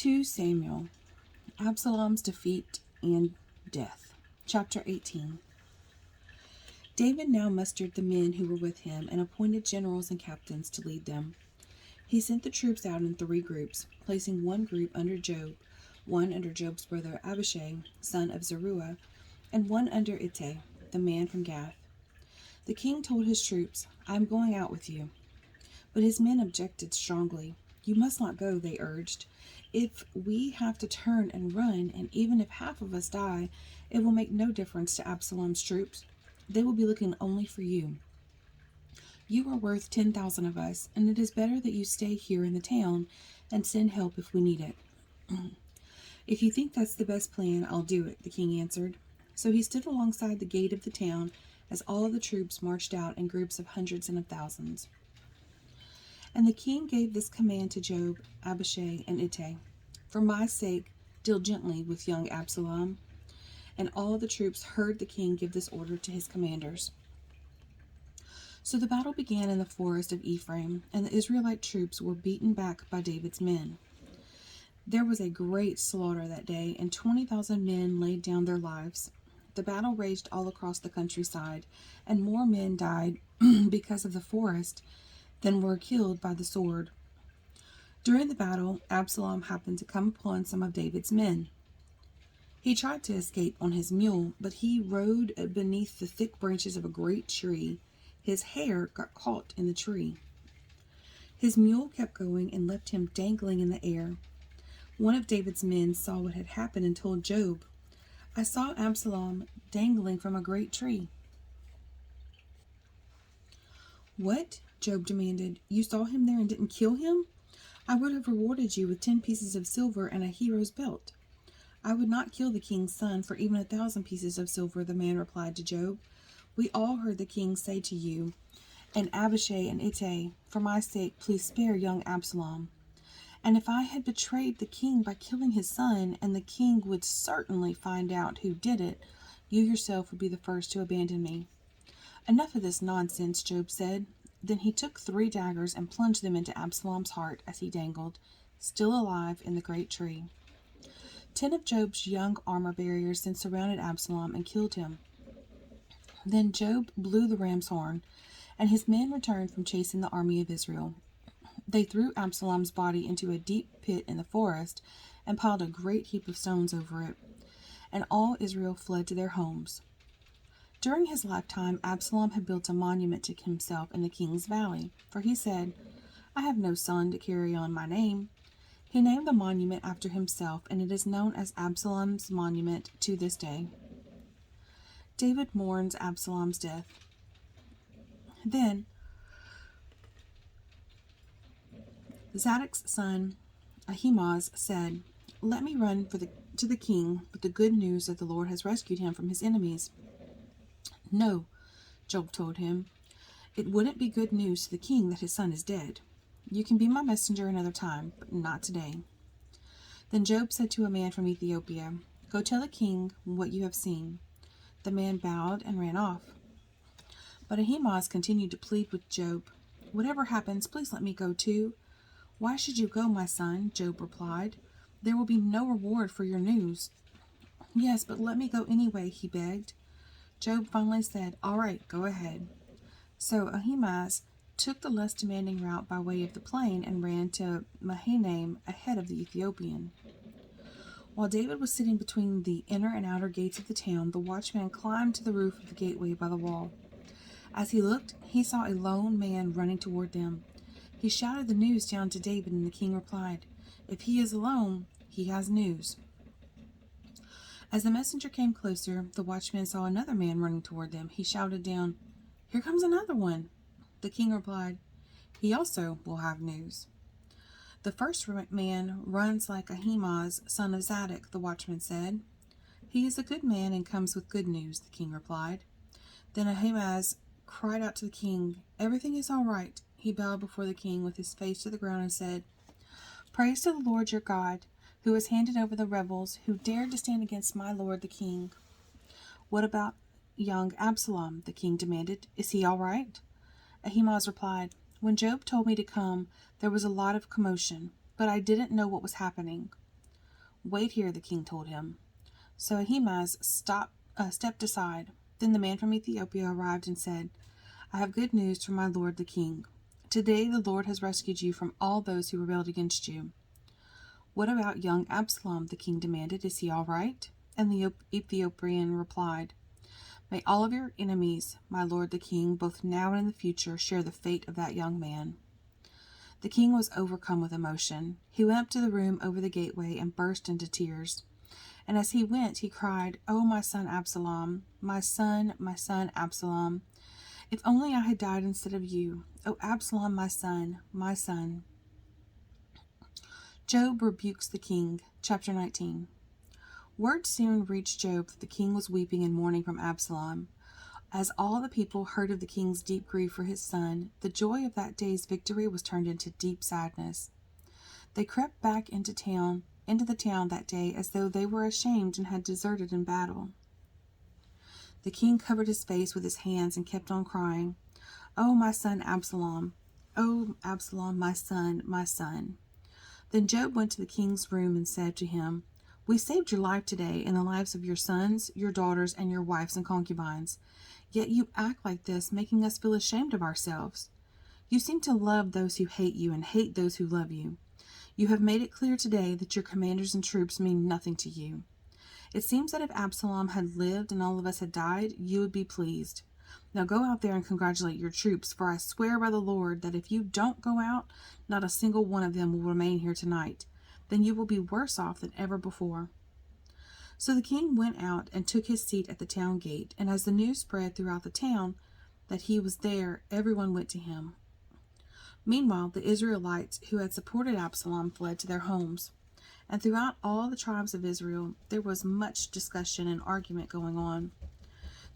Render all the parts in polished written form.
2 Samuel, Absalom's defeat and death. Chapter 18. David now mustered the men who were with him and appointed generals and captains to lead them. He sent the troops out in 3 groups, placing one group under Joab, one under Joab's brother Abishai, son of Zeruiah, and one under Ittai, the man from Gath. The king told his troops, "I am going out with you." But his men objected strongly. "You must not go," they urged. "If we have to turn and run, and even if half of us die, it will make no difference to Absalom's troops. They will be looking only for you. You are worth 10,000 of us, and it is better that you stay here in the town and send help if we need it." "If you think that's the best plan, I'll do it," the king answered. So he stood alongside the gate of the town as all of the troops marched out in groups of hundreds and of thousands. And the king gave this command to Joab, Abishai, and Ittai: "For my sake, deal gently with young Absalom." And all the troops heard the king give this order to his commanders. So the battle began in the forest of Ephraim, and the Israelite troops were beaten back by David's men. There was a great slaughter that day, and 20,000 men laid down their lives. The battle raged all across the countryside, and more men died because of the forest than were killed by the sword. During the battle, Absalom happened to come upon some of David's men. He tried to escape on his mule, but he rode beneath the thick branches of a great tree. His hair got caught in the tree. His mule kept going and left him dangling in the air. One of David's men saw what had happened and told Joab, "I saw Absalom dangling from a great tree." "What?" Joab demanded. "You saw him there and didn't kill him? I would have rewarded you with 10 pieces of silver and a hero's belt." "I would not kill the king's son for even 1,000 pieces of silver," the man replied to Joab. "We all heard the king say to you and Abishai and Ittai, 'For my sake, please spare young Absalom.' And if I had betrayed the king by killing his son, and the king would certainly find out who did it, you yourself would be the first to abandon me." "Enough of this nonsense," Joab said. Then he took 3 daggers and plunged them into Absalom's heart as he dangled, still alive, in the great tree. 10 of Joab's young armor-bearers then surrounded Absalom and killed him. Then Joab blew the ram's horn, and his men returned from chasing the army of Israel. They threw Absalom's body into a deep pit in the forest and piled a great heap of stones over it, and all Israel fled to their homes. During his lifetime, Absalom had built a monument to himself in the king's valley, for he said, "I have no son to carry on my name." He named the monument after himself, and it is known as Absalom's monument to this day. David mourns Absalom's death. Then Zadok's son Ahimaaz said, "Let me run to the king with the good news that the Lord has rescued him from his enemies." "No," Joab told him. "It wouldn't be good news to the king that his son is dead. You can be my messenger another time, but not today." Then Joab said to a man from Ethiopia, "Go tell the king what you have seen." The man bowed and ran off. But Ahimaaz continued to plead with Joab. "Whatever happens, please let me go too." "Why should you go, my son?" Joab replied. "There will be no reward for your news." "Yes, but let me go anyway," he begged. Joab finally said, "All right, go ahead." So Ahimaaz took the less demanding route by way of the plain and ran to Mahanaim ahead of the Ethiopian. While David was sitting between the inner and outer gates of the town, the watchman climbed to the roof of the gateway by the wall. As he looked, he saw a lone man running toward them. He shouted the news down to David, and the king replied, "If he is alone, he has news." As the messenger came closer, the watchman saw another man running toward them. He shouted down, "Here comes another one." The king replied, "He also will have news." "The first man runs like Ahimaaz, son of Zadok," the watchman said. "He is a good man and comes with good news," the king replied. Then Ahimaaz cried out to the king, "Everything is all right." He bowed before the king with his face to the ground and said, "Praise to the Lord your God, who has handed over the rebels who dared to stand against my lord the king." "What about young Absalom?" the king demanded. "Is he all right?" Ahimaaz replied, "When Joab told me to come, there was a lot of commotion, but I didn't know what was happening. Wait here, the king told him. So Ahimaaz stepped aside. Then the man from Ethiopia arrived and said, I have good news for my lord the king. Today the Lord has rescued you from all those who rebelled against you. What about young Absalom? The king demanded. Is he all right? And the Ethiopian replied, May all of your enemies, my lord the king, both now and in the future, share the fate of that young man. The king was overcome with emotion. He went up to the room over the gateway and burst into tears. And as he went, he cried, Oh, my son Absalom, my son Absalom, if only I had died instead of you. Oh, Absalom, my son, my son. Job rebukes the king. Chapter 19. Word soon reached Job that the king was weeping and mourning from Absalom. As all the people heard of the king's deep grief for his son, the joy of that day's victory was turned into deep sadness. They crept back into the town that day as though they were ashamed and had deserted in battle. The king covered his face with his hands and kept on crying, Oh, my son Absalom! Oh, Absalom, my son, my son! Then Job went to the king's room and said to him, We saved your life today and the lives of your sons, your daughters, and your wives and concubines. Yet you act like this, making us feel ashamed of ourselves. You seem to love those who hate you and hate those who love you. You have made it clear today that your commanders and troops mean nothing to you. It seems that if Absalom had lived and all of us had died, you would be pleased. Now go out there and congratulate your troops, for I swear by the Lord that if you don't go out, not a single one of them will remain here tonight. Then you will be worse off than ever before. So the king went out and took his seat at the town gate, and as the news spread throughout the town that he was there, everyone went to him. Meanwhile, the Israelites who had supported Absalom fled to their homes. And throughout all the tribes of Israel, there was much discussion and argument going on.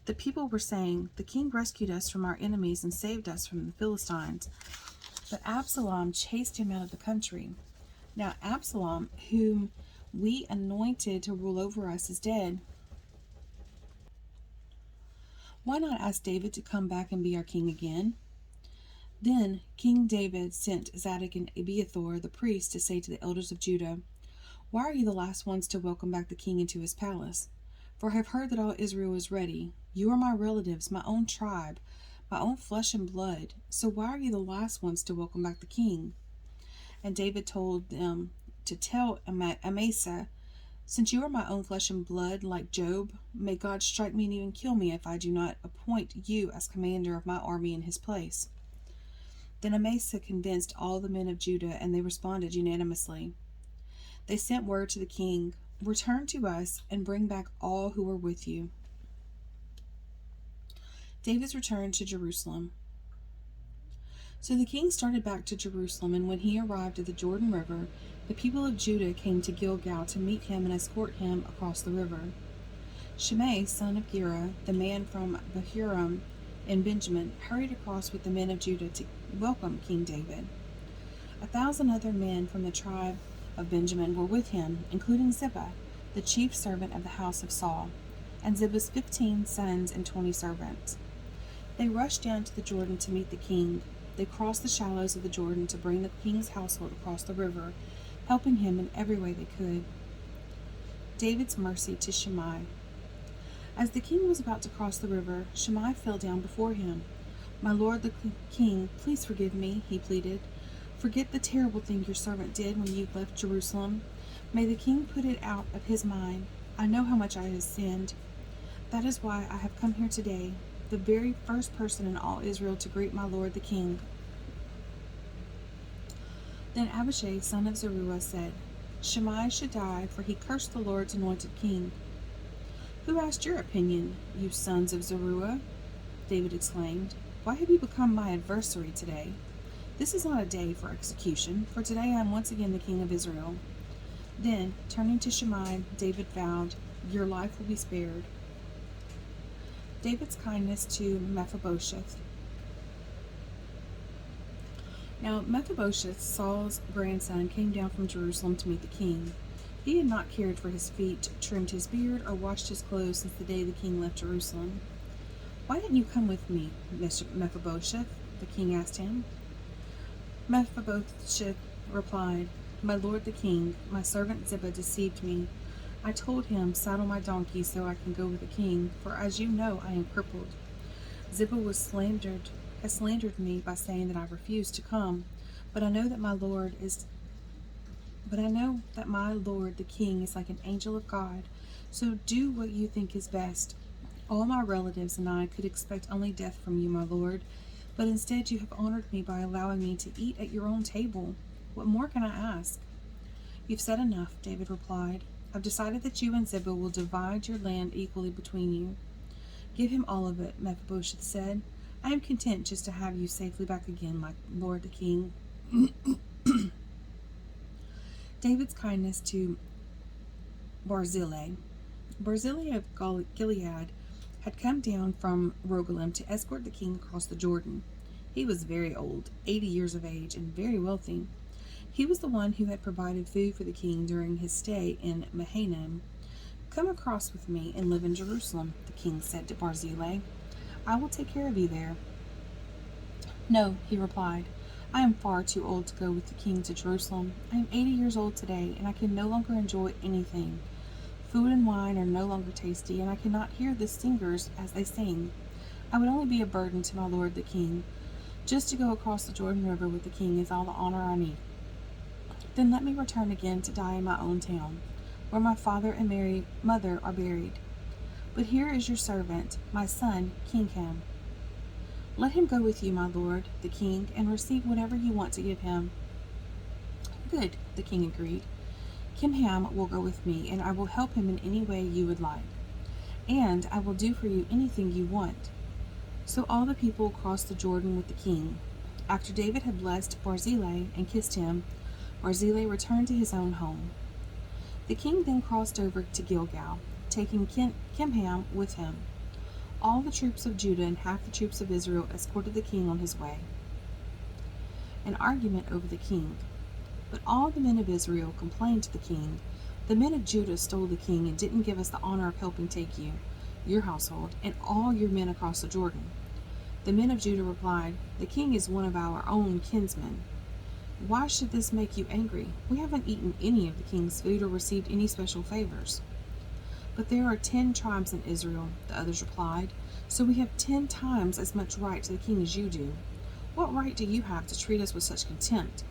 The people were saying, The king rescued us from our enemies and saved us from the Philistines. But Absalom chased him out of the country. Now Absalom, whom we anointed to rule over us, is dead. Why not ask David to come back and be our king again? Then King David sent Zadok and Abiathar the priests to say to the elders of Judah, Why are you the last ones to welcome back the king into his palace? For I have heard that all Israel is ready. You are my relatives, my own tribe, my own flesh and blood. So why are you the last ones to welcome back the king? And David told them to tell Amasa, Since you are my own flesh and blood, like Job, may God strike me and even kill me if I do not appoint you as commander of my army in his place. Then Amasa convinced all the men of Judah, and they responded unanimously. They sent word to the king, Return to us and bring back all who were with you. David's return to Jerusalem. So the king started back to Jerusalem, and when he arrived at the Jordan River, the people of Judah came to Gilgal to meet him and escort him across the river. Shimei, son of Gera, the man from Bahurim in Benjamin, hurried across with the men of Judah to welcome King David. 1,000 other men from the tribe of Benjamin were with him, including Ziba, the chief servant of the house of Saul, and Ziba's 15 sons and 20 servants. They rushed down to the Jordan to meet the king. They crossed the shallows of the Jordan to bring the king's household across the river, helping him in every way they could. David's mercy to Shimei. As the king was about to cross the river, Shimei fell down before him. My lord the king, please forgive me, he pleaded. Forget the terrible thing your servant did when you left Jerusalem. May the king put it out of his mind. I know how much I have sinned. That is why I have come here today, the very first person in all Israel to greet my lord the king. Then Abishai, son of Zeruiah, said, Shimei should die, for he cursed the Lord's anointed king. Who asked your opinion, you sons of Zeruiah? David exclaimed. Why have you become my adversary today? This is not a day for execution, for today I am once again the king of Israel. Then, turning to Shimei, David vowed, Your life will be spared. David's kindness to Mephibosheth. Now Mephibosheth, Saul's grandson, came down from Jerusalem to meet the king. He had not cared for his feet, trimmed his beard, or washed his clothes since the day the king left Jerusalem. Why didn't you come with me, Mephibosheth? The king asked him. Mephibosheth replied, My lord the king, my servant Ziba deceived me. I told him, 'Saddle my donkey so I can go with the king, for as you know, I am crippled.' Ziba has slandered me by saying that I refused to come. But I know that my lord the king is like an angel of God. So do what you think is best. All my relatives and I could expect only death from you, my lord, but instead you have honored me by allowing me to eat at your own table. What more can I ask?" "You've said enough," David replied. "I've decided that you and Ziba will divide your land equally between you." "Give him all of it," Mephibosheth said. "I am content just to have you safely back again, my lord the king." David's kindness to Barzillai. Barzillai of Gilead had come down from Rogelim to escort the king across the Jordan. He was very old, 80 years of age, and very wealthy. He was the one who had provided food for the king during his stay in Mahanaim. "Come across with me and live in Jerusalem," the king said to Barzillai. "I will take care of you there." "No," he replied. "I am far too old to go with the king to Jerusalem. I am 80 years old today, and I can no longer enjoy anything. Food and wine are no longer tasty, and I cannot hear the singers as they sing. I would only be a burden to my lord the king. Just to go across the Jordan River with the king is all the honor I need. Then let me return again to die in my own town, where my father and mother are buried. But here is your servant, my son, Kingham. Let him go with you, my lord, the king, and receive whatever you want to give him." "Good," the king agreed. "Kingham will go with me, and I will help him in any way you would like. And I will do for you anything you want." So all the people crossed the Jordan with the king. After David had blessed Barzillai and kissed him, Barzillai returned to his own home. The king then crossed over to Gilgal, taking Kimham with him. All the troops of Judah and half the troops of Israel escorted the king on his way. An argument over the king. But all the men of Israel complained to the king, "The men of Judah stole the king and didn't give us the honor of helping take you, your household, and all your men across the Jordan." The men of Judah replied, "The king is one of our own kinsmen. Why should this make you angry? We haven't eaten any of the king's food or received any special favors." "But there are 10 tribes in Israel," the others replied, "so we have 10 times as much right to the king as you do. What right do you have to treat us with such contempt?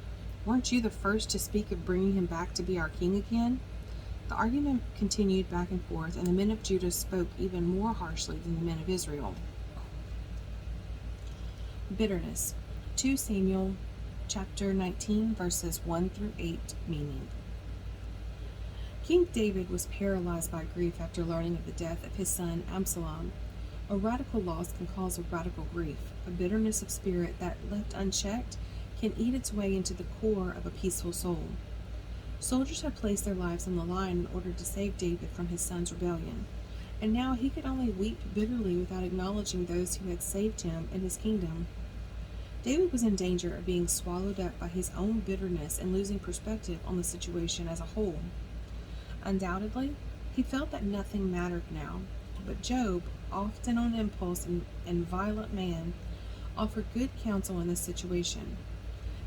Weren't you the first to speak of bringing him back to be our king again?" The argument continued back and forth, and the men of Judah spoke even more harshly than the men of Israel. Bitterness. 2 Samuel chapter 19, verses 1 through 8, meaning. King David was paralyzed by grief after learning of the death of his son Absalom. A radical loss can cause a radical grief. A bitterness of spirit that, left unchecked, can eat its way into the core of a peaceful soul. Soldiers had placed their lives on the line in order to save David from his son's rebellion, and now he could only weep bitterly without acknowledging those who had saved him and his kingdom. David was in danger of being swallowed up by his own bitterness and losing perspective on the situation as a whole. Undoubtedly, he felt that nothing mattered now, but Job, often on impulse and violent man, offered good counsel in this situation.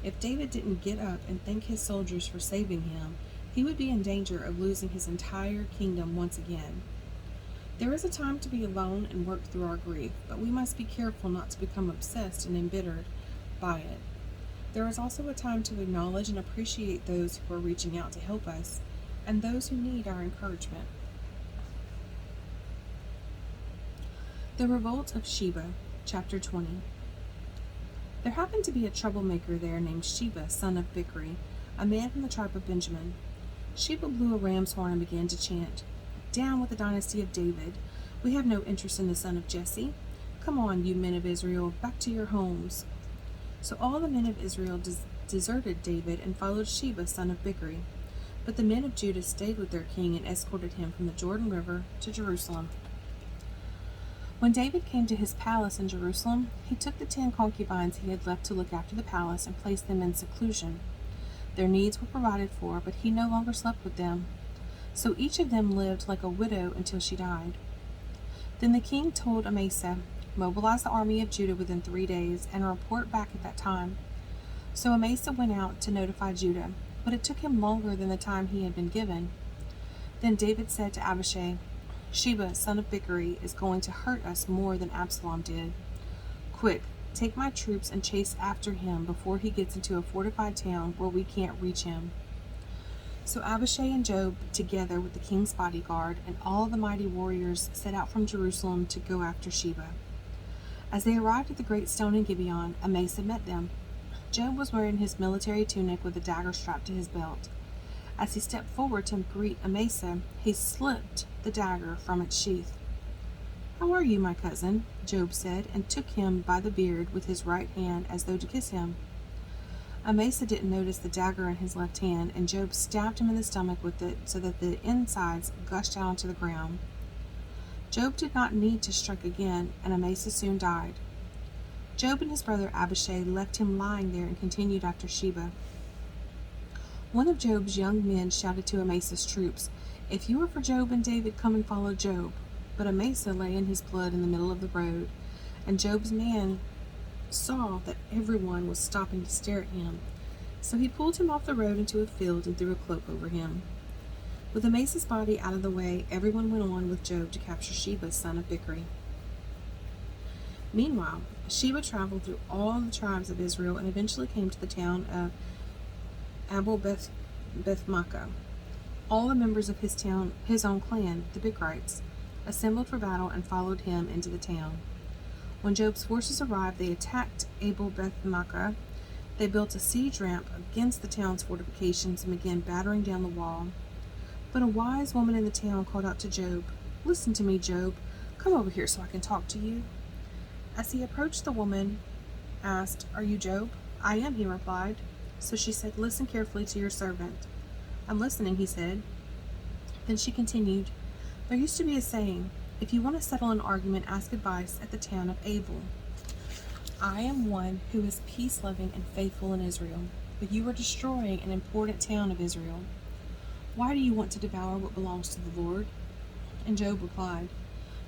If David didn't get up and thank his soldiers for saving him, he would be in danger of losing his entire kingdom once again. There is a time to be alone and work through our grief, but we must be careful not to become obsessed and embittered by it. There is also a time to acknowledge and appreciate those who are reaching out to help us and those who need our encouragement. The Revolt of Sheba, chapter 20. There happened to be a troublemaker there named Sheba, son of Bichri, a man from the tribe of Benjamin. Sheba blew a ram's horn and began to chant, "Down with the dynasty of David! We have no interest in the son of Jesse. Come on, you men of Israel, back to your homes." So all the men of Israel deserted David and followed Sheba, son of Bichri. But the men of Judah stayed with their king and escorted him from the Jordan River to Jerusalem. When David came to his palace in Jerusalem, he took the 10 concubines he had left to look after the palace and placed them in seclusion. Their needs were provided for, but he no longer slept with them. So each of them lived like a widow until she died. Then the king told Amasa, "Mobilize the army of Judah within 3 days and report back at that time." So Amasa went out to notify Judah, but it took him longer than the time he had been given. Then David said to Abishai, Sheba, son of Bichri, is going to hurt us more than Absalom did. Quick, take my troops and chase after him before he gets into a fortified town where we can't reach him. So Abishai and Joab, together with the king's bodyguard and all the mighty warriors, set out from Jerusalem to go after Sheba. As they arrived at the great stone in Gibeon, Amasa met them. Joab was wearing his military tunic with a dagger strapped to his belt. As he stepped forward to greet Amasa, he slipped the dagger from its sheath. "How are you, my cousin?" Joab said, and took him by the beard with his right hand as though to kiss him. Amasa didn't notice the dagger in his left hand, and Joab stabbed him in the stomach with it so that the insides gushed out onto the ground. Joab did not need to strike again, and Amasa soon died. Joab and his brother Abishai left him lying there and continued after Sheba. One of Joab's young men shouted to Amasa's troops, "If you are for Joab and David, come and follow Joab." But Amasa lay in his blood in the middle of the road, and Joab's man saw that everyone was stopping to stare at him. So he pulled him off the road into a field and threw a cloak over him. With Amasa's body out of the way, everyone went on with Joab to capture Sheba, son of Bichri. Meanwhile, Sheba traveled through all the tribes of Israel and eventually came to the town of Abel-Beth-Maachah. All the members of his own clan, the Bichrites, assembled for battle and followed him into the town. When Joab's forces arrived, they attacked Abel-Beth-Maachah. They built a siege ramp against the town's fortifications and began battering down the wall. But a wise woman in the town called out to Joab, "Listen to me, Joab. Come over here so I can talk to you." As he approached, the woman asked, "Are you Joab?" "I am," he replied. So she said, "Listen carefully to your servant." "I'm listening," he said. Then she continued, "There used to be a saying, if you want to settle an argument, ask advice at the town of Abel. I am one who is peace-loving and faithful in Israel, but you are destroying an important town of Israel. Why do you want to devour what belongs to the Lord?" And Joab replied,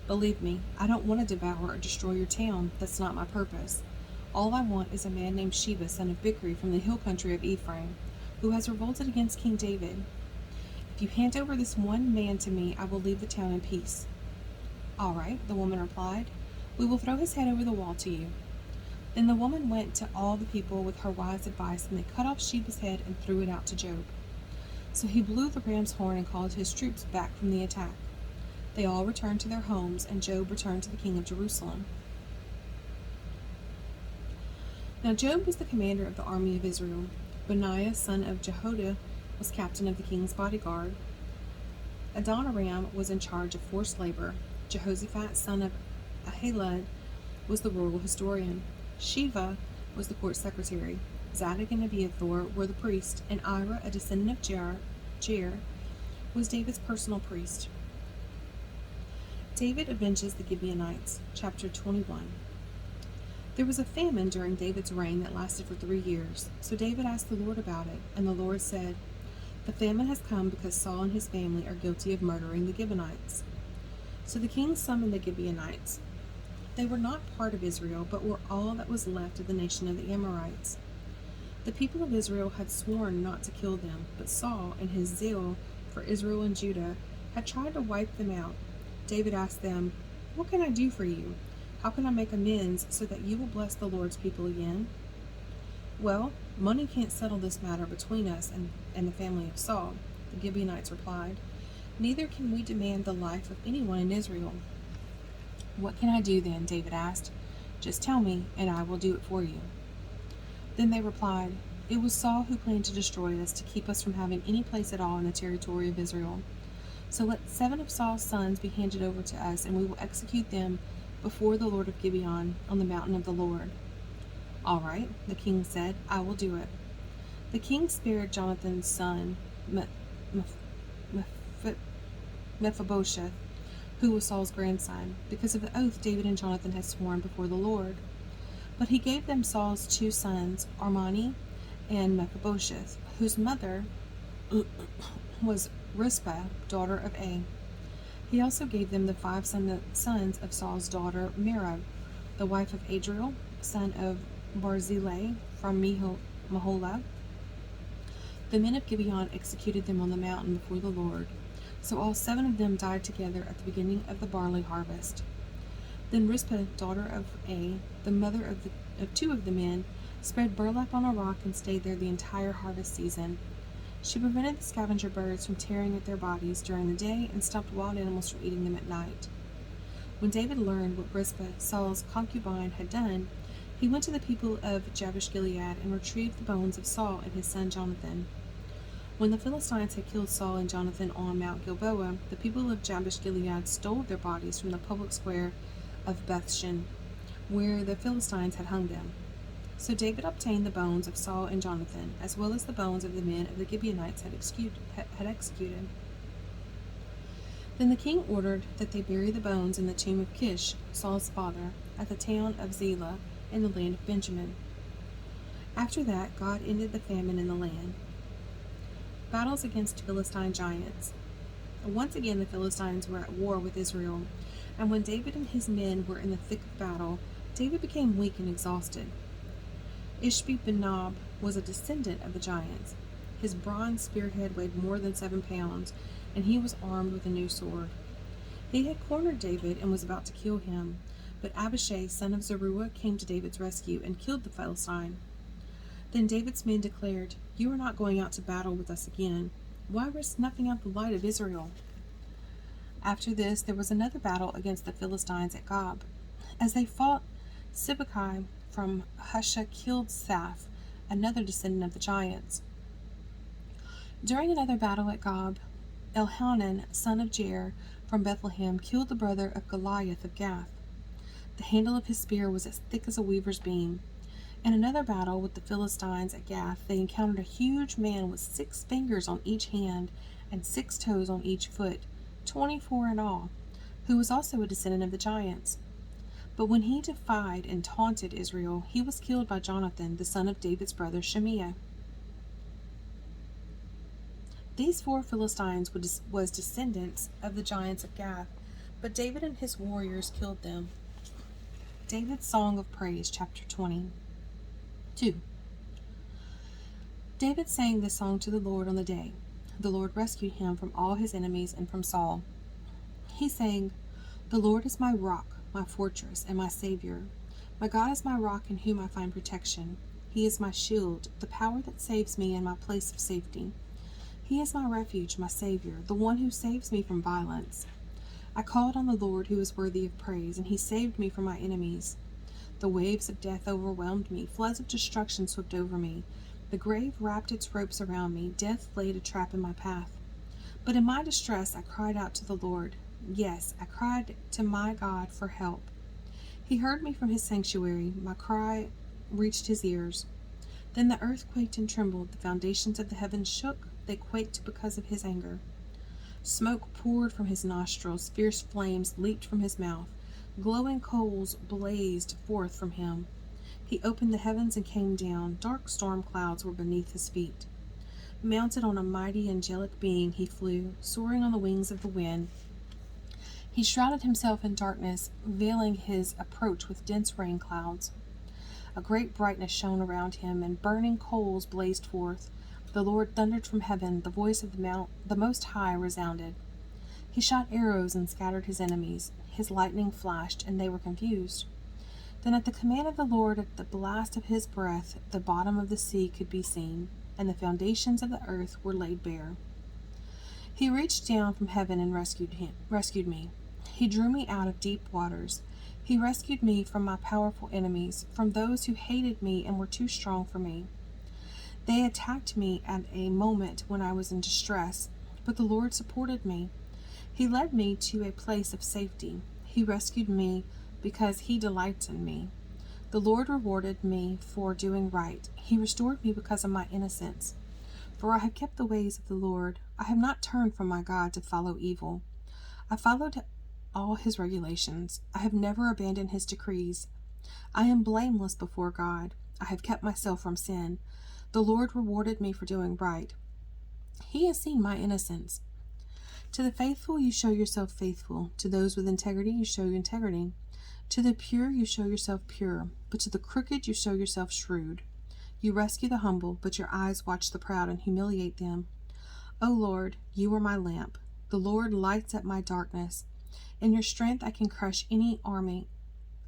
"Believe me, I don't want to devour or destroy your town. That's not my purpose. All I want is a man named Sheba, son of Bichri, from the hill country of Ephraim, who has revolted against King David. If you hand over this one man to me, I will leave the town in peace." "All right," the woman replied. "We will throw his head over the wall to you." Then the woman went to all the people with her wise advice, and they cut off Sheba's head and threw it out to Joab. So he blew the ram's horn and called his troops back from the attack. They all returned to their homes, and Joab returned to the king of Jerusalem. Now Joab was the commander of the army of Israel. Benaiah, son of Jehoiada, was captain of the king's bodyguard. Adoniram was in charge of forced labor. Jehoshaphat, son of Ahilud, was the royal historian. Sheva was the court secretary. Zadok and Abiathar were the priests, and Ira, a descendant of Jair, was David's personal priest. David avenges the Gibeonites. Chapter 21. There was a famine during David's reign that lasted for 3 years. So David asked the Lord about it, and the Lord said, "The famine has come because Saul and his family are guilty of murdering the Gibeonites." So the king summoned the Gibeonites. They were not part of Israel, but were all that was left of the nation of the Amorites. The people of Israel had sworn not to kill them, but Saul, in his zeal for Israel and Judah, had tried to wipe them out. David asked them, "What can I do for you? How can I make amends so that you will bless the Lord's people again?" "Well, money can't settle this matter between us and the family of Saul," the Gibeonites replied. "Neither can we demand the life of anyone in Israel." "What can I do then?" David asked. "Just tell me, and I will do it for you." Then they replied, "It was Saul who planned to destroy us, to keep us from having any place at all in the territory of Israel. So let 7 of Saul's sons be handed over to us, and we will execute them before the Lord of Gibeon on the mountain of the Lord." "All right," the king said, "I will do it." The king spared Jonathan's son, Mephibosheth, who was Saul's grandson, because of the oath David and Jonathan had sworn before the Lord. But he gave them Saul's 2 sons, Armoni and Mephibosheth, whose mother was Rizpah, daughter of A. He also gave them the 5 sons of Saul's daughter Merab, the wife of Adriel, son of Barzillai from Meholah. The men of Gibeon executed them on the mountain before the Lord. So all 7 of them died together at the beginning of the barley harvest. Then Rizpah, daughter of A, the mother of 2 of the men, spread burlap on a rock and stayed there the entire harvest season. She prevented the scavenger birds from tearing at their bodies during the day and stopped wild animals from eating them at night. When David learned what Rizpah, Saul's concubine, had done, he went to the people of Jabesh Gilead and retrieved the bones of Saul and his son Jonathan. When the Philistines had killed Saul and Jonathan on Mount Gilboa, the people of Jabesh Gilead stole their bodies from the public square of Bethshan, where the Philistines had hung them. So David obtained the bones of Saul and Jonathan, as well as the bones of the men of the Gibeonites had executed. Then the king ordered that they bury the bones in the tomb of Kish, Saul's father, at the town of Zelah in the land of Benjamin. After that, God ended the famine in the land. Battles against Philistine giants. Once again the Philistines were at war with Israel, and when David and his men were in the thick of battle, David became weak and exhausted. Ishbi-Benob was a descendant of the giants. His bronze spearhead weighed more than 7 pounds, and he was armed with a new sword. He had cornered David and was about to kill him, but Abishai, son of Zeruiah, came to David's rescue and killed the Philistine. Then David's men declared, "You are not going out to battle with us again. Why risk snuffing out the light of Israel?" After this, there was another battle against the Philistines at Gob. As they fought, Sibbecai from Husha killed Saph, another descendant of the giants. During another battle at Gob, Elhanan, son of Jair, from Bethlehem, killed the brother of Goliath of Gath. The handle of his spear was as thick as a weaver's beam. In another battle with the Philistines at Gath, they encountered a huge man with 6 fingers on each hand and 6 toes on each foot, 24 in all, who was also a descendant of the giants. But when he defied and taunted Israel, he was killed by Jonathan, the son of David's brother Shimea. These 4 Philistines was descendants of the giants of Gath, but David and his warriors killed them. David's Song of Praise, chapter 20. 2. David sang this song to the Lord on the day the Lord rescued him from all his enemies and from Saul. He sang, "The Lord is my rock, my fortress, and my Savior. My God is my rock in whom I find protection. He is my shield, the power that saves me in my place of safety. He is my refuge, my Savior, the one who saves me from violence. I called on the Lord who is worthy of praise, and he saved me from my enemies. The waves of death overwhelmed me, floods of destruction swept over me. The grave wrapped its ropes around me, death laid a trap in my path. But in my distress I cried out to the Lord. Yes, I cried to my God for help. He heard me from his sanctuary, my cry reached his ears. Then the earth quaked and trembled, the foundations of the heavens shook, they quaked because of his anger. Smoke poured from his nostrils, fierce flames leaped from his mouth. Glowing coals blazed forth from him. He opened the heavens and came down. Dark storm clouds were beneath his feet. Mounted on a mighty angelic being, he flew, soaring on the wings of the wind. He shrouded himself in darkness, veiling his approach with dense rain clouds. A great brightness shone around him, and burning coals blazed forth. The Lord thundered from heaven. The voice of the Most High resounded. He shot arrows and scattered his enemies. His lightning flashed, and they were confused. Then at the command of the Lord, at the blast of his breath, the bottom of the sea could be seen, and the foundations of the earth were laid bare. He reached down from heaven and rescued me. He drew me out of deep waters. He rescued me from my powerful enemies, from those who hated me and were too strong for me. They attacked me at a moment when I was in distress, but the Lord supported me. He led me to a place of safety. He rescued me because he delights in me. The Lord rewarded me for doing right. He restored me because of my innocence. For I have kept the ways of the Lord. I have not turned from my God to follow evil. I followed all his regulations. I have never abandoned his decrees. I am blameless before God. I have kept myself from sin. The Lord rewarded me for doing right. He has seen my innocence. To the faithful you show yourself faithful. To those with integrity you show integrity. To the pure you show yourself pure. But to the crooked you show yourself shrewd. You rescue the humble, but your eyes watch the proud and humiliate them. O Lord, you are my lamp. The Lord lights up my darkness. In your strength I can crush any army.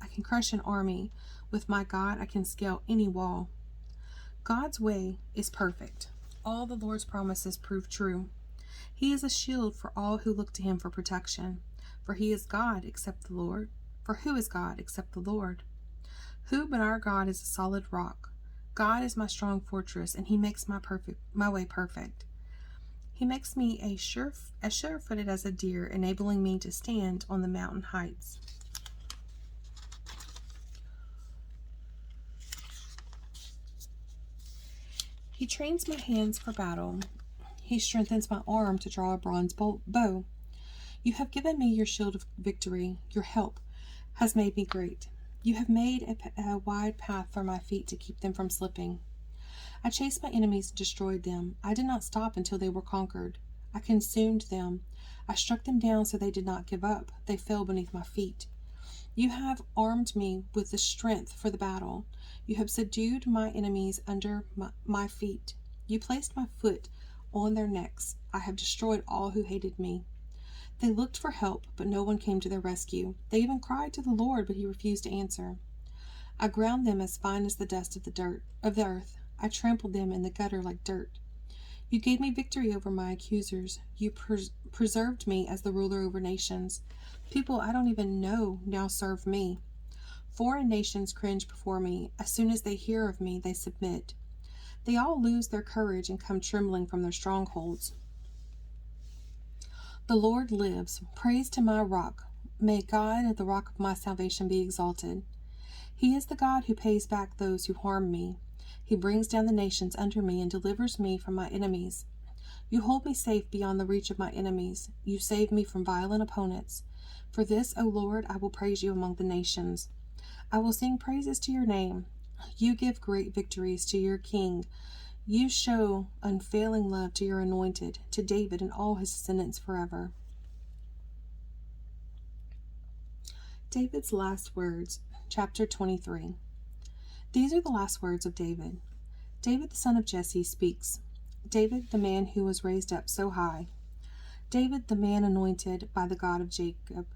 I can crush an army. With my God I can scale any wall. God's way is perfect. All the Lord's promises prove true. He is a shield for all who look to him for protection. For he is God except the Lord. For who is God except the Lord? Who but our God is a solid rock? God is my strong fortress, and he makes my way perfect. He makes me as sure-footed as a deer, enabling me to stand on the mountain heights. He trains my hands for battle. He strengthens my arm to draw a bronze bow. You have given me your shield of victory. Your help has made me great. You have made a wide path for my feet to keep them from slipping. I chased my enemies and destroyed them. I did not stop until they were conquered. I consumed them. I struck them down so they did not give up. They fell beneath my feet. You have armed me with the strength for the battle. You have subdued my enemies under my feet. You placed my foot on their necks. I have destroyed all who hated me. They looked for help, but no one came to their rescue. They even cried to the Lord, but he refused to answer. I ground them as fine as the dust of the earth. I trampled them in the gutter like dirt. You gave me victory over my accusers. You preserved me as the ruler over nations. People I don't even know now serve me. Foreign nations cringe before me. As soon as they hear of me, they submit. They all lose their courage and come trembling from their strongholds. The Lord lives. Praise to my rock. May God, the rock of my salvation, be exalted. He is the God who pays back those who harm me. He brings down the nations under me and delivers me from my enemies. You hold me safe beyond the reach of my enemies. You save me from violent opponents. For this, O Lord, I will praise you among the nations. I will sing praises to your name. You give great victories to your king. You show unfailing love to your anointed, to David and all his descendants forever. David's last words, chapter 23. These are the last words of David. David, the son of Jesse, speaks. David, the man who was raised up so high. David, the man anointed by the God of Jacob.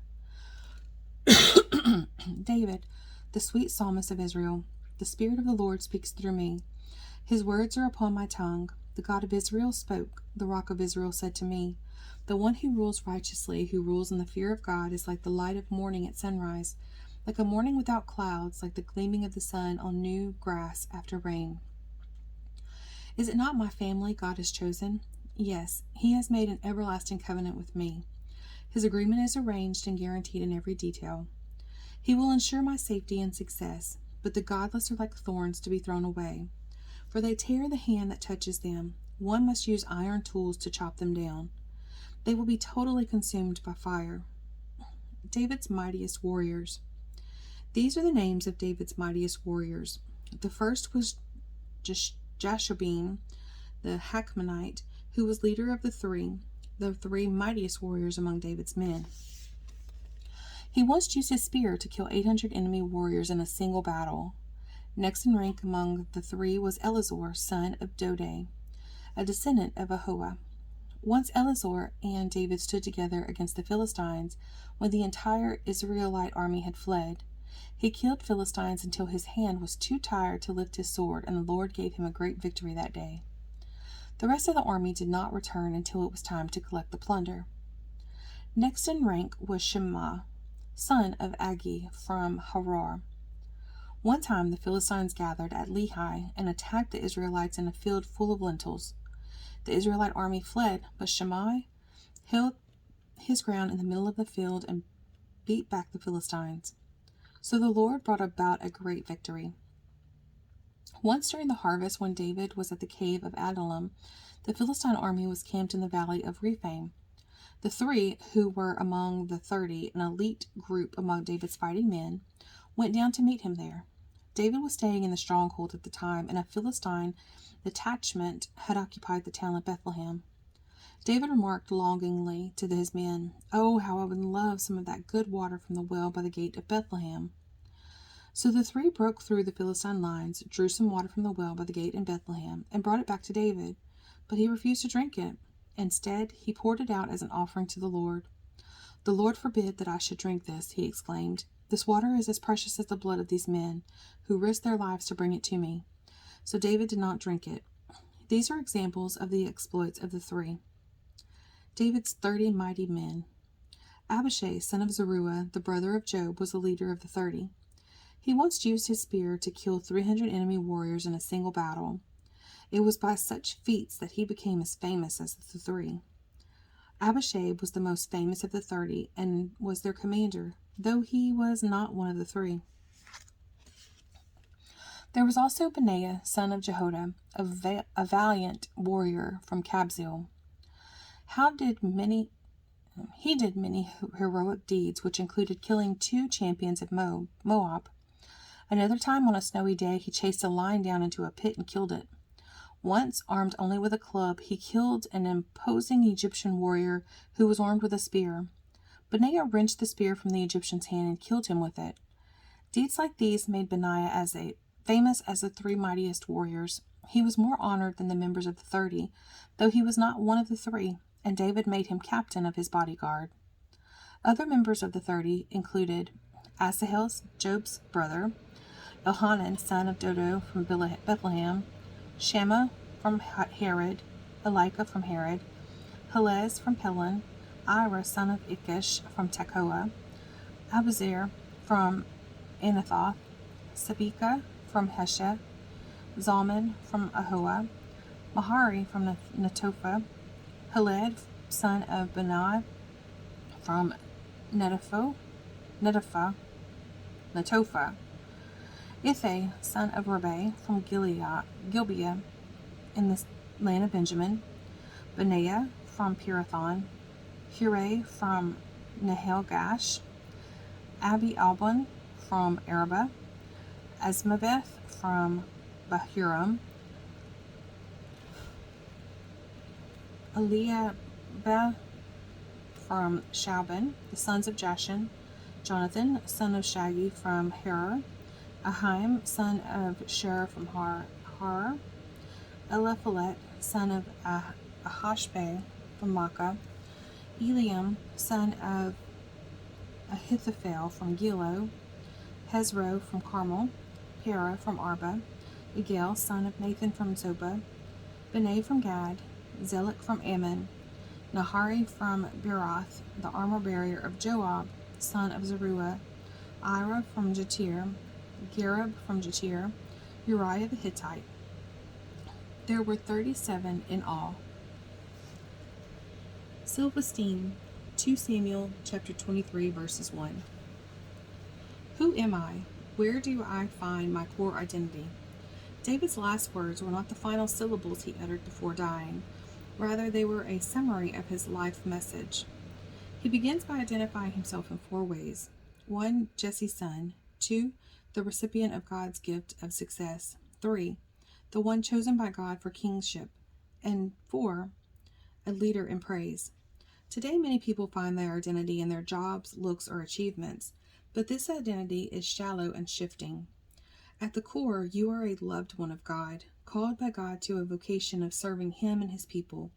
David, the sweet psalmist of Israel. The Spirit of the Lord speaks through me. His words are upon my tongue. The God of Israel spoke. The Rock of Israel said to me, the one who rules righteously, who rules in the fear of God, is like the light of morning at sunrise, like a morning without clouds, like the gleaming of the sun on new grass after rain. Is it not my family God has chosen? Yes, he has made an everlasting covenant with me. His agreement is arranged and guaranteed in every detail. He will ensure my safety and success, but the godless are like thorns to be thrown away, for they tear the hand that touches them. One must use iron tools to chop them down. They will be totally consumed by fire. David's mightiest warriors. These are the names of David's mightiest warriors. The first was Jashobeam, the Hachmonite, who was leader of the three mightiest warriors among David's men. He once used his spear to kill 800 enemy warriors in a single battle. Next in rank among the three was Eleazar, son of Dodai, a descendant of Ahoah. Once Eleazar and David stood together against the Philistines when the entire Israelite army had fled. He killed Philistines until his hand was too tired to lift his sword, and the Lord gave him a great victory that day. The rest of the army did not return until it was time to collect the plunder. Next in rank was Shema, son of Agi from Harar. One time the Philistines gathered at Lehi and attacked the Israelites in a field full of lentils. The Israelite army fled, but Shimei held his ground in the middle of the field and beat back the Philistines. So the Lord brought about a great victory. Once during the harvest, when David was at the cave of Adullam, the Philistine army was camped in the valley of Rephaim. The three, who were among the 30, an elite group among David's fighting men, went down to meet him there. David was staying in the stronghold at the time, and a Philistine detachment had occupied the town of Bethlehem. David remarked longingly to his men, "Oh, how I would love some of that good water from the well by the gate of Bethlehem." So the three broke through the Philistine lines, drew some water from the well by the gate in Bethlehem, and brought it back to David. But he refused to drink it. Instead, he poured it out as an offering to the Lord. "The Lord forbid that I should drink this," he exclaimed. "This water is as precious as the blood of these men, who risked their lives to bring it to me." So David did not drink it. These are examples of the exploits of the three. David's 30 mighty men. Abishai, son of Zeruiah, the brother of Joab, was the leader of the 30. He once used his spear to kill 300 enemy warriors in a single battle. It was by such feats that he became as famous as the three. Abishai was the most famous of the 30 and was their commander, though he was not one of the three. There was also Benaiah, son of Jehoiada, a valiant warrior from Kabzeel. He did many heroic deeds, which included killing 2 champions of Moab. Another time, on a snowy day, he chased a lion down into a pit and killed it. Once, armed only with a club, he killed an imposing Egyptian warrior who was armed with a spear. Benaiah wrenched the spear from the Egyptian's hand and killed him with it. Deeds like these made Benaiah famous as the 3 mightiest warriors. He was more honored than the members of the 30, though he was not one of the 3, and David made him captain of his bodyguard. Other members of the 30 included Asahel, Joab's brother, Elhanan, son of Dodo from Bethlehem, Shammah from Herod, Elika from Herod, Helez from Pelon, Ira, son of Ikish from Tekoa, Abiezer from Anathoth, Sabika from Heshah, Zalman from Ahoah, Mahari from Netophah, Heled, son of Benai from Netophah, Ithai, son of Rabai from Gibeah in the land of Benjamin, Benaiah from Pirathon, Hurai from Nahel-Gash, Abi Albon from Arabah, Asmaveth from Bahurim, Eliabah from Shauban, the sons of Jashan, Jonathan, son of Shagi from Harar, Ahim, son of Sher from Harar, Eliphalet, son of Ahashbeh from Makkah, Eliam, son of Ahithophel from Gilo, Hezro from Carmel, Pera from Arba, Egil, son of Nathan from Zobah, Benai from Gad, Zelek from Ammon, Nahari from Beeroth, the armor-bearer of Joab, son of Zeruiah, Ira from Jatir, Gareb from Jatir, Uriah the Hittite. There were 37 in all. Self-esteem. 2 Samuel chapter 23 verses 1. Who am I? Where do I find my core identity? David's last words were not the final syllables he uttered before dying. Rather, they were a summary of his life message. He begins by identifying himself in 4 ways. 1. Jesse's son. 2. The recipient of God's gift of success. 3. The one chosen by God for kingship. And 4. A leader in praise. Today, many people find their identity in their jobs, looks, or achievements, but this identity is shallow and shifting. At the core, you are a loved one of God, called by God to a vocation of serving Him and His people,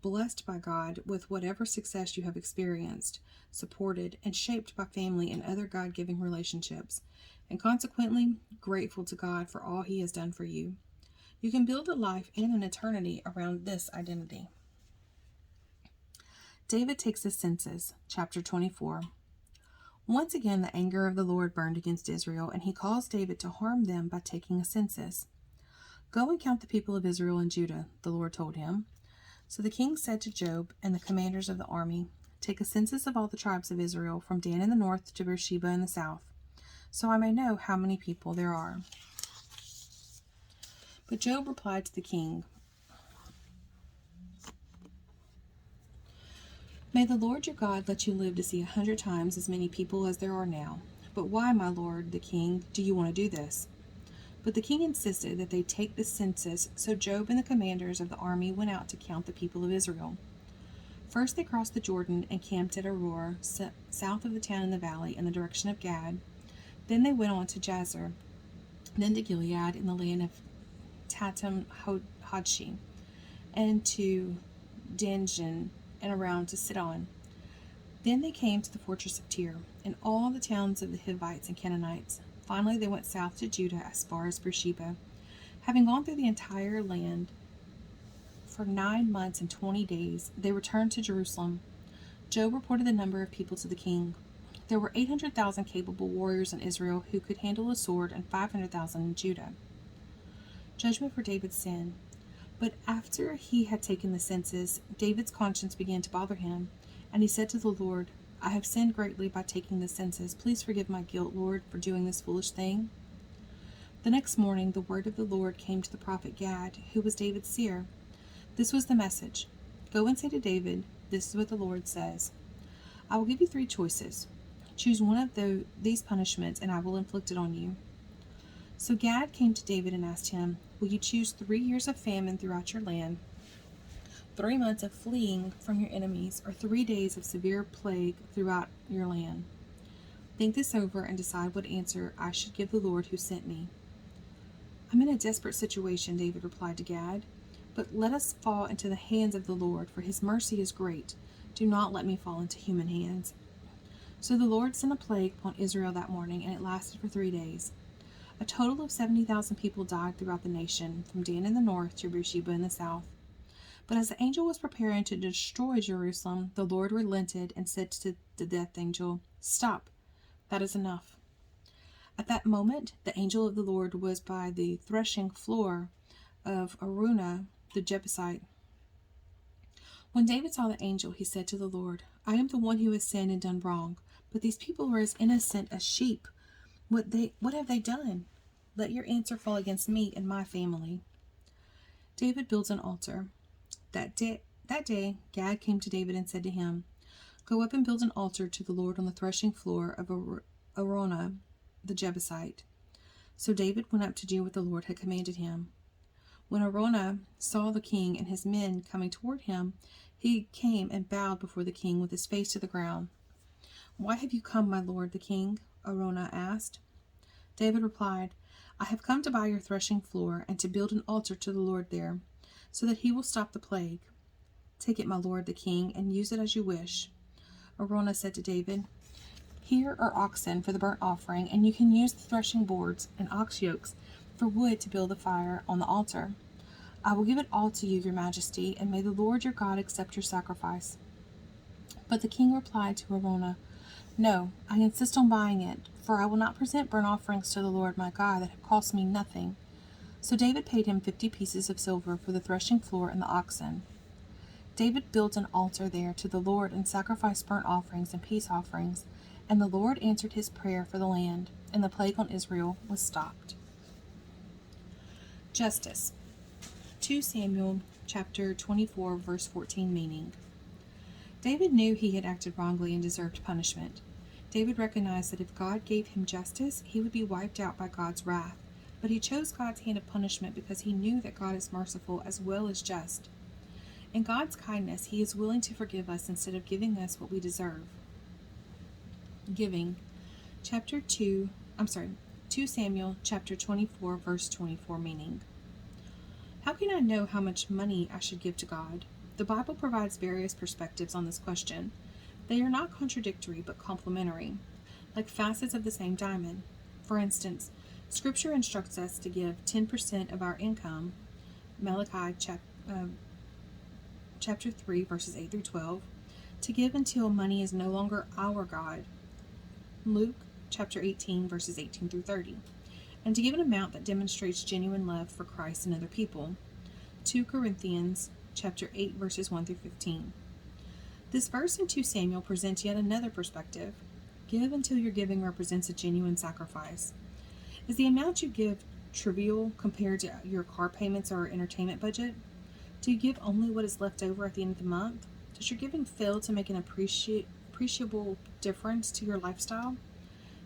blessed by God with whatever success you have experienced, supported, and shaped by family and other God-given relationships, and consequently grateful to God for all He has done for you. You can build a life and an eternity around this identity. David takes a census, chapter 24. Once again, the anger of the Lord burned against Israel, and he calls David to harm them by taking a census. Go and count the people of Israel and Judah, the Lord told him. So the king said to Joab and the commanders of the army, take a census of all the tribes of Israel, from Dan in the north to Beersheba in the south, so I may know how many people there are. But Joab replied to the king, May the Lord your God let you live to see 100 times as many people as there are now. But why, my lord, the king, do you want to do this? But the king insisted that they take the census, so Joab and the commanders of the army went out to count the people of Israel. First they crossed the Jordan and camped at Aroer, south of the town in the valley, in the direction of Gad. Then they went on to Jazer, then to Gilead in the land of Tatum Hodshi, and to Danjan, and around to Sidon. Then they came to the fortress of Tyre, and all the towns of the Hivites and Canaanites. Finally they went south to Judah as far as Beersheba. Having gone through the entire land for 9 months and 20 days, they returned to Jerusalem. Job reported the number of people to the king. There were 800,000 capable warriors in Israel who could handle a sword, and 500,000 in Judah. Judgment for David's sin. But after he had taken the census, David's conscience began to bother him, and he said to the Lord, I have sinned greatly by taking the census. Please forgive my guilt, Lord, for doing this foolish thing. The next morning the word of the Lord came to the prophet Gad, who was David's seer. This was the message. Go and say to David, this is what the Lord says. I will give you 3 choices. Choose one of these punishments, and I will inflict it on you. So Gad came to David and asked him, will you choose 3 years of famine throughout your land, 3 months of fleeing from your enemies, or 3 days of severe plague throughout your land? Think this over and decide what answer I should give the Lord who sent me. I'm in a desperate situation, David replied to Gad, but let us fall into the hands of the Lord, for his mercy is great. Do not let me fall into human hands. So the Lord sent a plague upon Israel that morning, and it lasted for 3 days. A total of 70,000 people died throughout the nation, from Dan in the north to Beersheba in the south. But as the angel was preparing to destroy Jerusalem, the Lord relented and said to the death angel, Stop, that is enough. At that moment, the angel of the Lord was by the threshing floor of Araunah the Jebusite. When David saw the angel, he said to the Lord, I am the one who has sinned and done wrong, but these people are as innocent as sheep. What have they done? Let your answer fall against me and my family. David builds an altar. That day, Gad came to David and said to him, Go up and build an altar to the Lord on the threshing floor of Araunah the Jebusite. So David went up to do what the Lord had commanded him. When Araunah saw the king and his men coming toward him, he came and bowed before the king with his face to the ground. Why have you come, my lord the king? Araunah asked. David replied, I have come to buy your threshing floor and to build an altar to the Lord there, so that he will stop the plague. Take it, my lord the king, and use it as you wish. Araunah said to David, Here are oxen for the burnt offering, and you can use the threshing boards and ox yokes for wood to build the fire on the altar. I will give it all to you, your majesty, and may the Lord your God accept your sacrifice. But the king replied to Araunah, No, I insist on buying it, for I will not present burnt offerings to the Lord my God that have cost me nothing. So David paid him 50 pieces of silver for the threshing floor and the oxen. David built an altar there to the Lord and sacrificed burnt offerings and peace offerings, and the Lord answered his prayer for the land, and the plague on Israel was stopped. Justice. 2 Samuel chapter 24 verse 14 meaning. David knew he had acted wrongly and deserved punishment. David recognized that if God gave him justice, he would be wiped out by God's wrath. But he chose God's hand of punishment because he knew that God is merciful as well as just. In God's kindness, he is willing to forgive us instead of giving us what we deserve. Giving. 2 Samuel chapter 24 verse 24 meaning. How can I know how much money I should give to God? The Bible provides various perspectives on this question. They are not contradictory but complementary, like facets of the same diamond. For instance, Scripture instructs us to give 10% of our income, Malachi chapter 3 verses 8 through 12, to give until money is no longer our God, Luke chapter 18 verses 18 through 30, and to give an amount that demonstrates genuine love for Christ and other people, 2 Corinthians chapter 8 verses 1 through 15. This verse in 2 Samuel presents yet another perspective. Give until your giving represents a genuine sacrifice. Is the amount you give trivial compared to your car payments or entertainment budget? Do you give only what is left over at the end of the month? Does your giving fail to make an appreciable difference to your lifestyle?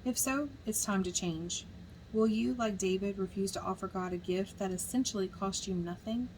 If so, it's time to change. Will you, like David, refuse to offer God a gift that essentially cost you nothing?